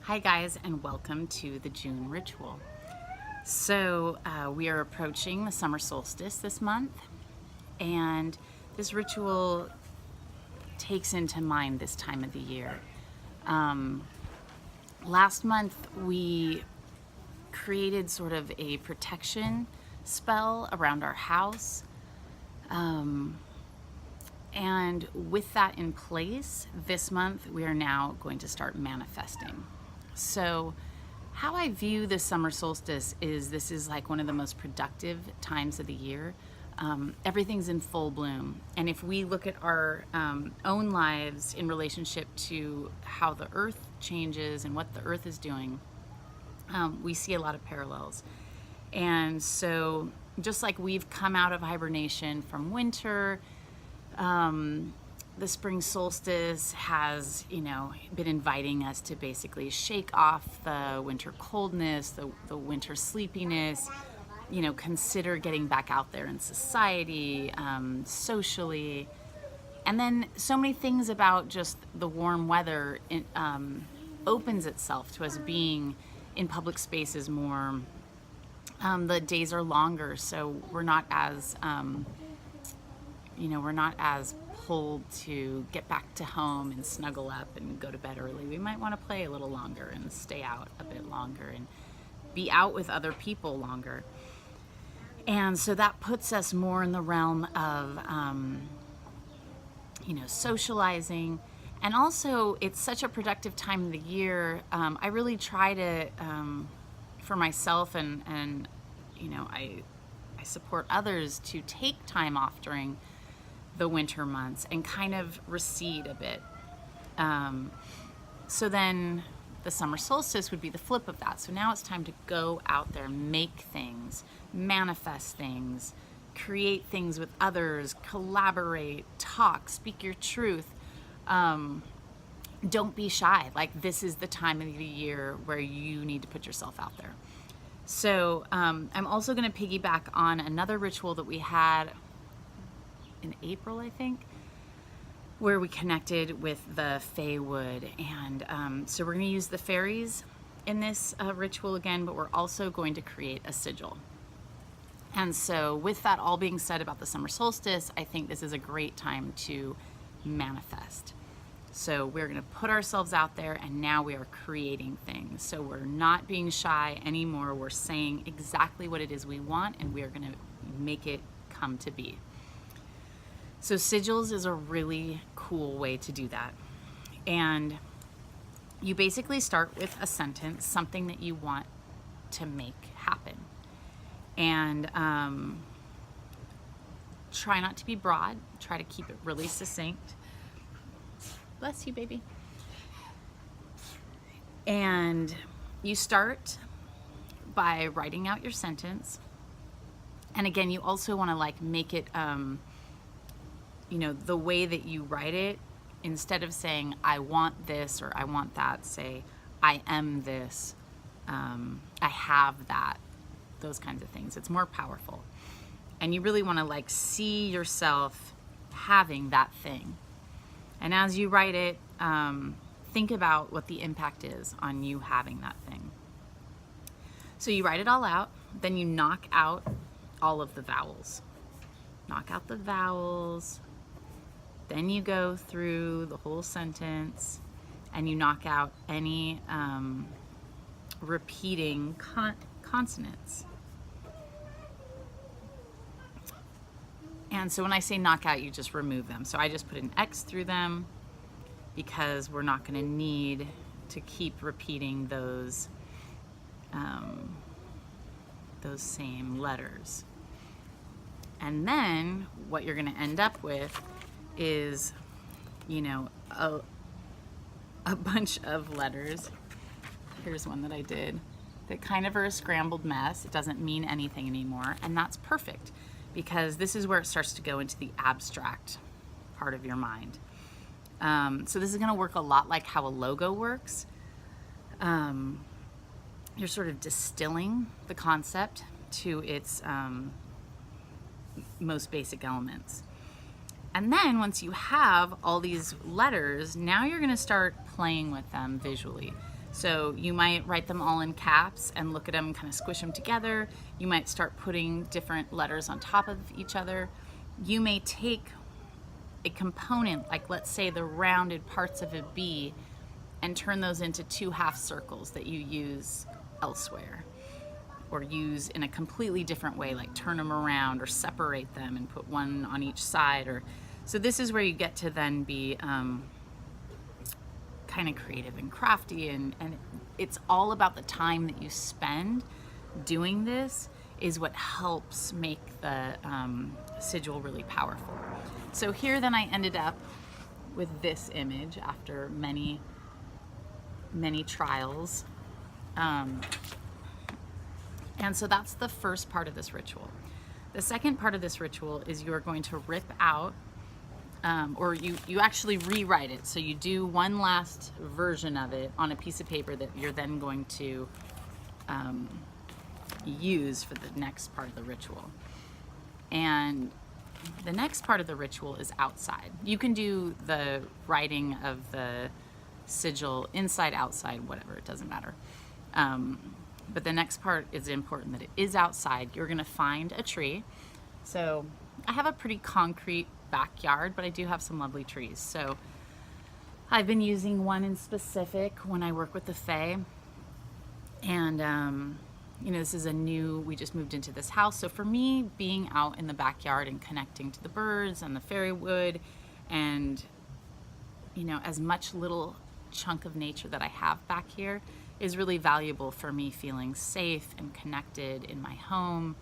Hi guys, and welcome to the June ritual. So we are approaching the summer solstice this month, and this ritual takes into mind this time of the year. Last month we created sort of a protection spell around our house, and with that in place, this month we are now going to start manifesting. So how I view the summer solstice is this is like one of the most productive times of the year. Everything's in full bloom. And if we look at our own lives in relationship to how the earth changes and what the earth is doing, we see a lot of parallels. And so just like we've come out of hibernation from winter, the spring solstice has, been inviting us to basically shake off the winter coldness, the winter sleepiness, consider getting back out there in society, socially. And then so many things about just the warm weather opens itself to us being in public spaces more. The days are longer, so we're not as pulled to get back to home and snuggle up and go to bed early. We might want to play a little longer and stay out a bit longer and be out with other people longer. And so that puts us more in the realm of, socializing. And also, it's such a productive time of the year. I really try to, for myself and I support others to take time off during the winter months and kind of recede a bit. So then the summer solstice would be the flip of that. So now it's time to go out there, make things, manifest things, create things with others, collaborate, talk, speak your truth. Don't be shy. Like, this is the time of the year where you need to put yourself out there. So I'm also going to piggyback on another ritual that we had in April, I think, where we connected with the Fae wood. And so we're going to use the fairies in this ritual again, but we're also going to create a sigil. And so with that all being said about the summer solstice, I think this is a great time to manifest. So we're going to put ourselves out there, and now we are creating things. So we're not being shy anymore. We're saying exactly what it is we want, and we are going to make it come to be. So sigils is a really cool way to do that. And you basically start with a sentence, something that you want to make happen. And try not to be broad. Try to keep it really succinct. Bless you, baby. And you start by writing out your sentence. And again, you also want to make it the way that you write it, instead of saying, I want this or I want that, say, I am this, I have that, those kinds of things. It's more powerful. And you really want to see yourself having that thing. And as you write it, think about what the impact is on you having that thing. So you write it all out, then you knock out all of the vowels. Knock out the vowels. Then you go through the whole sentence and you knock out any repeating consonants. And so when I say knock out, you just remove them. So I just put an X through them because we're not going to need to keep repeating those same letters. And then what you're going to end up with is, a bunch of letters. Here's one that I did that kind of are a scrambled mess. It doesn't mean anything anymore, and that's perfect because this is where it starts to go into the abstract part of your mind. So this is going to work a lot like how a logo works. You're sort of distilling the concept to its most basic elements. And then once you have all these letters, now you're going to start playing with them visually. So you might write them all in caps and look at them, kind of squish them together. You might start putting different letters on top of each other. You may take a component, like let's say the rounded parts of a bee, and turn those into 2 half circles that you use elsewhere, or use in a completely different way, like turn them around or separate them and put one on each side. Or so this is where you get to then be kind of creative and crafty, and it's all about the time that you spend doing this is what helps make the sigil really powerful. So here then I ended up with this image after many trials. And so that's the first part of this ritual. The second part of this ritual is you are going to rip out, or you actually rewrite it. So you do one last version of it on a piece of paper that you're then going to use for the next part of the ritual. And the next part of the ritual is outside. You can do the writing of the sigil inside, outside, whatever, it doesn't matter. But the next part is important, that it is outside. You're gonna find a tree. So I have a pretty concrete backyard, but I do have some lovely trees. So I've been using one in specific when I work with the Fae. And you know, this is we just moved into this house. So for me, being out in the backyard and connecting to the birds and the fairy wood and, you know, as much little chunk of nature that I have back here is really valuable for me feeling safe and connected in my home,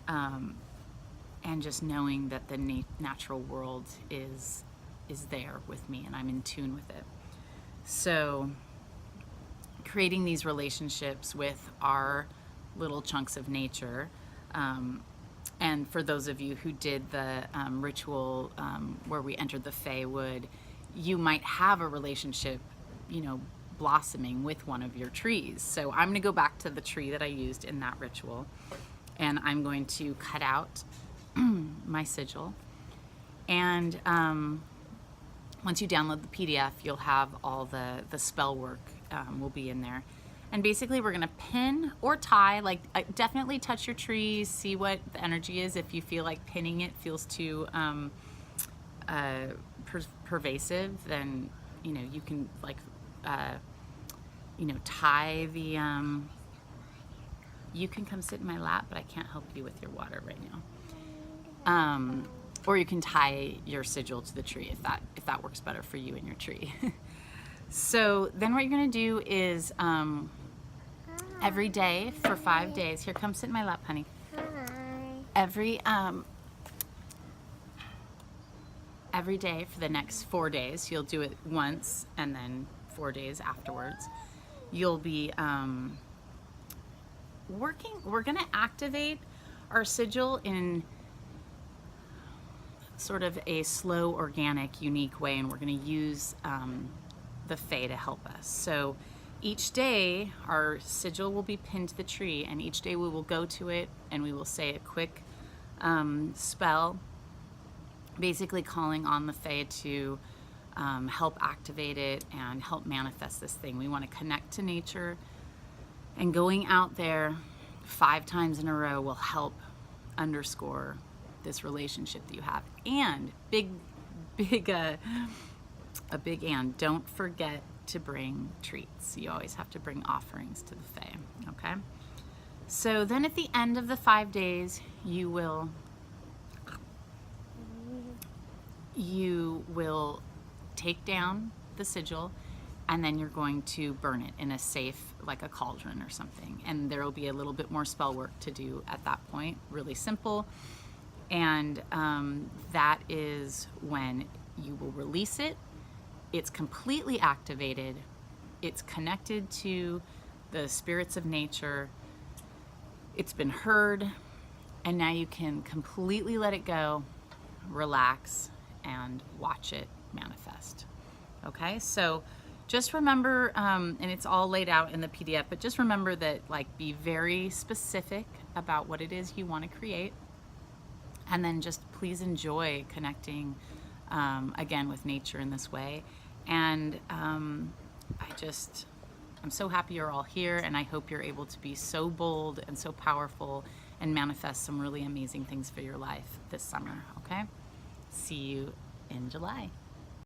and just knowing that the natural world is there with me and I'm in tune with it. So creating these relationships with our little chunks of nature, and for those of you who did the ritual where we entered the Fae wood, you might have a relationship, you know, blossoming with one of your trees. So I'm going to go back to the tree that I used in that ritual, and I'm going to cut out my sigil. And once you download the PDF, you'll have all the spell work will be in there. And basically we're gonna pin or tie, like definitely touch your trees, see what the energy is. If you feel like pinning it feels too pervasive, then, you know, you can like, you know, tie the, you can come sit in my lap, but I can't help you with your water right now. Or you can tie your sigil to the tree if that works better for you and your tree. So then what you're gonna do is every day for 5 days, here, come sit in my lap, honey. Every day for the next 4 days, you'll do it once, and then 4 days afterwards, you'll be we're gonna activate our sigil in sort of a slow, organic, unique way, and we're going to use the Fae to help us. So each day our sigil will be pinned to the tree, and each day we will go to it and we will say a quick spell, basically calling on the Fae to help activate it and help manifest this thing. We want to connect to nature, and going out there 5 times in a row will help underscore this relationship that you have. And a big and don't forget to bring treats. You always have to bring offerings to the Fae, okay? So then at the end of the 5 days, you will take down the sigil, and then you're going to burn it in a safe, like a cauldron or something. And there will be a little bit more spell work to do at that point, really simple. And that is when you will release it. It's completely activated. It's connected to the spirits of nature. It's been heard, and now you can completely let it go, relax, and watch it manifest. Okay, so just remember, and it's all laid out in the PDF, but just remember that, like, be very specific about what it is you want to create. And then just please enjoy connecting again with nature in this way. And I just I'm so happy you're all here, and I hope you're able to be so bold and so powerful and manifest some really amazing things for your life this summer, okay? See you in July.